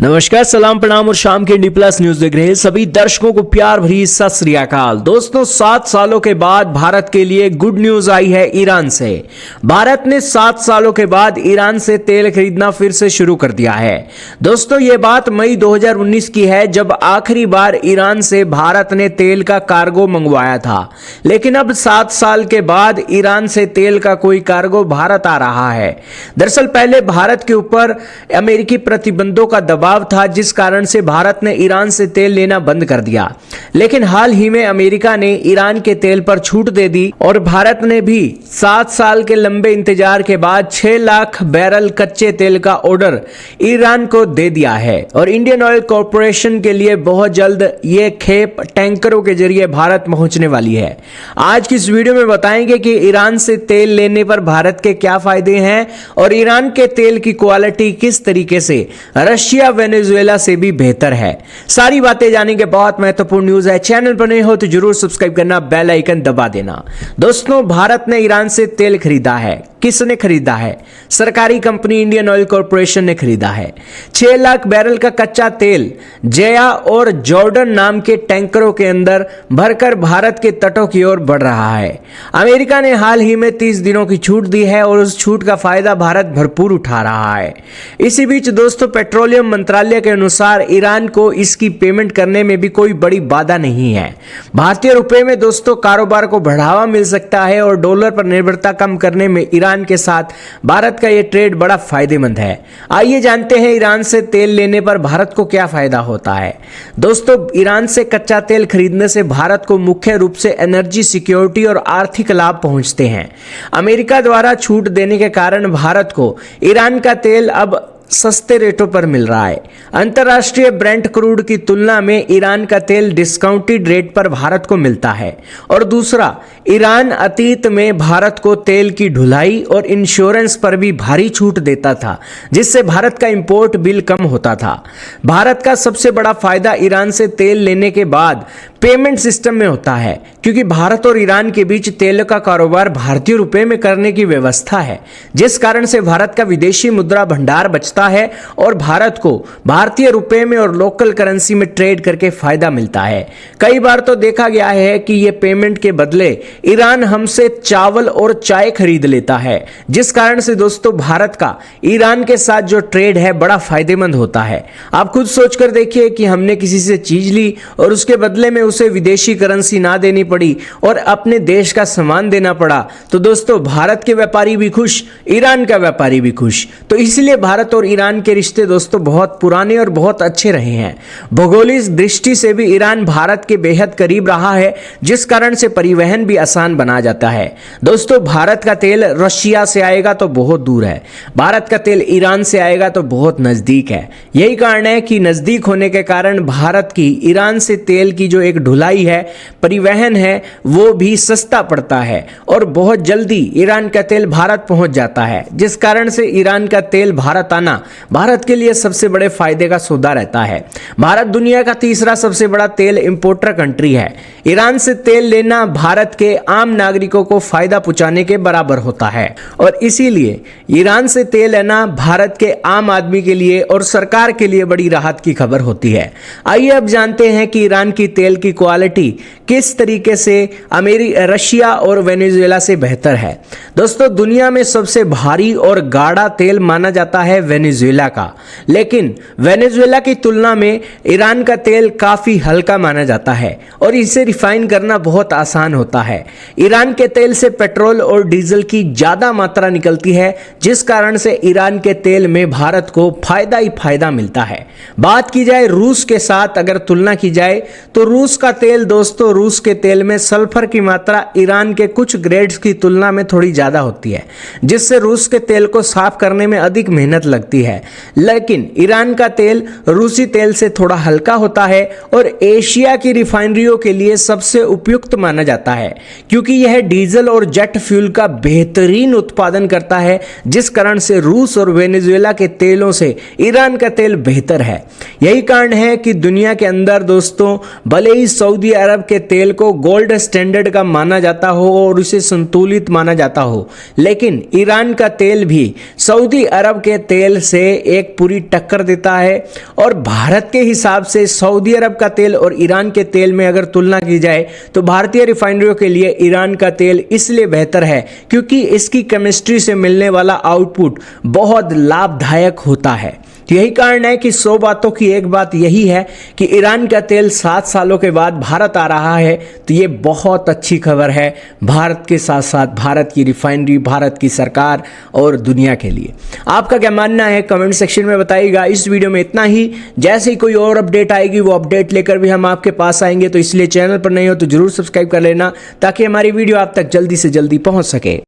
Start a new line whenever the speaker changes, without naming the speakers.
नमस्कार, सलाम, प्रणाम और शाम के डी प्लस न्यूज देख रहे हैं सभी दर्शकों को प्यार भरी सत श्री अकाल। दोस्तों, 7 सालों के बाद भारत के लिए गुड न्यूज आई है ईरान से। भारत ने 7 सालों के बाद ईरान से तेल खरीदना फिर से शुरू कर दिया है। दोस्तों, ये बात मई 2019 की है, जब आखिरी बार ईरान से भारत ने तेल का कार्गो मंगवाया था। लेकिन अब 7 साल के बाद ईरान से तेल का कोई कार्गो भारत आ रहा है। दरअसल पहले भारत के ऊपर अमेरिकी प्रतिबंधों का दबाव था, जिस कारण से भारत ने ईरान से तेल लेना बंद कर दिया। लेकिन हाल ही में अमेरिका ने ईरान के तेल पर छूट दे दी और भारत ने भी 7 साल के लंबे इंतजार के बाद 6 लाख बैरल कच्चे तेल का ऑर्डर ईरान को दे दिया है। और इंडियन ऑयल कॉर्पोरेशन के लिए बहुत जल्द ये खेप टैंकरों के जरिए भारत पहुंचने वाली है। आज की इस वीडियो में बताएंगे कि ईरान से तेल लेने पर भारत के क्या फायदे हैं और ईरान के तेल की क्वालिटी किस तरीके से रशिया वेनेजुएला से भी बेहतर है। सारी बातें जानने के बहुत महत्वपूर्ण न्यूज है। चैनल पर नए हो तो जरूर सब्सक्राइब करना, बेल आइकन दबा देना। दोस्तों, भारत ने ईरान से तेल खरीदा है। किसने खरीदा है? सरकारी कंपनी इंडियन ऑयल कॉर्पोरेशन ने खरीदा है। 6 लाख बैरल का कच्चा तेल जया और जॉर्डन नाम के टैंकरों के अंदर भरकर भारत के तटों की ओर बढ़ रहा है। अमेरिका ने हाल ही में 30 दिनों की छूट दी है और उस छूट का फायदा भारत भरपूर उठा रहा है। इसी बीच दोस्तों, पेट्रोलियम मंत्रालय के अनुसार ईरान को इसकी पेमेंट करने में भी कोई बड़ी बाधा नहीं है। भारतीय रुपए में दोस्तों कारोबार को बढ़ावा मिल सकता है और डॉलर पर निर्भरता कम करने में ईरान के साथ भारत का यह ट्रेड बड़ा फायदेमंद है। आइए जानते हैं ईरान से तेल लेने पर भारत को क्या फायदा होता है। दोस्तों, ईरान से कच्चा तेल खरीदने से भारत को मुख्य रूप से एनर्जी सिक्योरिटी और आर्थिक लाभ पहुंचते हैं। अमेरिका द्वारा छूट देने के कारण भारत को ईरान का तेल अब सस्ते रेटों पर मिल रहा है। अंतर्राष्ट्रीय ब्रेंट क्रूड की तुलना में ईरान का तेल डिस्काउंटेड रेट पर भारत को मिलता है। और दूसरा, ईरान अतीत में भारत को तेल की ढुलाई और इंश्योरेंस पर भी भारी छूट देता था, जिससे भारत का इंपोर्ट बिल कम होता था। भारत का सबसे बड़ा फायदा ईरान से तेल लेने के बाद पेमेंट सिस्टम में होता है, क्योंकि भारत और ईरान के बीच तेल का कारोबार भारतीय रुपए में करने की व्यवस्था है, जिस कारण से भारत का विदेशी मुद्रा भंडार बचता है और भारत को भारतीय रुपए में और लोकल करेंसी में ट्रेड करके फायदा मिलता है। कई बार तो देखा गया है कि ये पेमेंट के बदले ईरान हमसे चावल और चाय खरीद लेता है, जिस कारण से दोस्तों भारत का ईरान के साथ जो ट्रेड है बड़ा फायदेमंद होता है। आप खुद सोचकर देखिए कि हमने किसी से चीज ली और उसके बदले में उसे विदेशी करेंसी ना देनी पड़ी और अपने देश का सामान देना पड़ा, तो दोस्तों भारत के व्यापारी भी खुश, ईरान का व्यापारी भी खुश। तो इसलिए भारत और ईरान के रिश्ते दोस्तों बहुत पुराने और बहुत अच्छे रहे हैं। भौगोलिक दृष्टि से भी ईरान भारत के बेहद करीब रहा है, जिस कारण से परिवहन भी आसान बना जाता है। दोस्तों, भारत का तेल रशिया से आएगा तो बहुत दूर है, भारत का तेल ईरान से आएगा तो बहुत नजदीक है। यही कारण है कि नजदीक होने के कारण भारत की ईरान से तेल की जो एक ढुलाई है, परिवहन है, वो भी सस्ता पड़ता है और बहुत जल्दी ईरान का तेल भारत पहुंच जाता है, जिस कारण से ईरान का तेल भारत आना भारत के लिए सबसे बड़े फायदे का सौदा रहता है। भारत दुनिया का तीसरा सबसे बड़ा तेल इंपोर्टर कंट्री है। ईरान से तेल लेना भारत के आम नागरिकों को फायदा पहुंचाने के बराबर होता है और इसीलिए ईरान से तेल लेना भारत के आम आदमी के लिए और सरकार के लिए बड़ी राहत की खबर होती है। आइए अब जानते हैं कि ईरान की तेल की क्वालिटी किस तरीके से रशिया और वेनेजुएला से बेहतर है। दोस्तों, दुनिया में सबसे भारी और गाढ़ा तेल माना जाता है वेनेजुएला का, लेकिन वेनेजुएला की तुलना में ईरान का तेल काफी हल्का माना जाता है और इसे रिफाइन करना बहुत आसान होता है। ईरान के तेल से पेट्रोल और डीजल की ज्यादा मात्रा निकलती है, जिस कारण से ईरान के तेल में भारत को फायदा ही फायदा मिलता है। बात की जाए रूस के साथ, अगर तुलना की जाए तो रूस का तेल दोस्तों, रूस के तेल में सल्फर की मात्रा ईरान के कुछ ग्रेड्स की तुलना में थोड़ी ज्यादा होती है, जिससे रूस के तेल को साफ करने में अधिक मेहनत लगती है। लेकिन ईरान का तेल रूसी तेल से थोड़ा हल्का होता है और एशिया की रिफाइनरियों के लिए सबसे उपयुक्त माना जाता है, क्योंकि यह डीजल और जेट फ्यूल का बेहतरीन उत्पादन करता है, जिस कारण से रूस और वेनेजुएला के तेलों से ईरान का तेल बेहतर है। यही कारण है कि दुनिया के अंदर दोस्तों भले ही सऊदी अरब के तेल को गोल्ड स्टैंडर्ड का माना जाता हो और उसे संतुलित माना जाता हो, लेकिन ईरान का तेल भी सऊदी अरब के तेल से एक पूरी टक्कर देता है। और भारत के हिसाब से सऊदी अरब का तेल और ईरान के तेल में अगर तुलना की जाए तो भारतीय रिफाइनरियों के लिए ईरान का तेल इसलिए बेहतर है क्योंकि इसकी केमिस्ट्री से मिलने वाला आउटपुट बहुत लाभदायक होता है। यही कारण है कि 100 बातों की एक बात यही है कि ईरान का तेल 7 सालों के बाद भारत आ रहा है, तो ये बहुत अच्छी खबर है भारत के साथ साथ भारत की रिफाइनरी, भारत की सरकार और दुनिया के लिए। आपका क्या मानना है कमेंट सेक्शन में बताइएगा। इस वीडियो में इतना ही। जैसे ही कोई और अपडेट आएगी वो अपडेट लेकर भी हम आपके पास आएंगे, तो इसलिए चैनल पर नहीं हो तो जरूर सब्सक्राइब कर लेना ताकि हमारी वीडियो आप तक जल्दी से जल्दी पहुंच सके।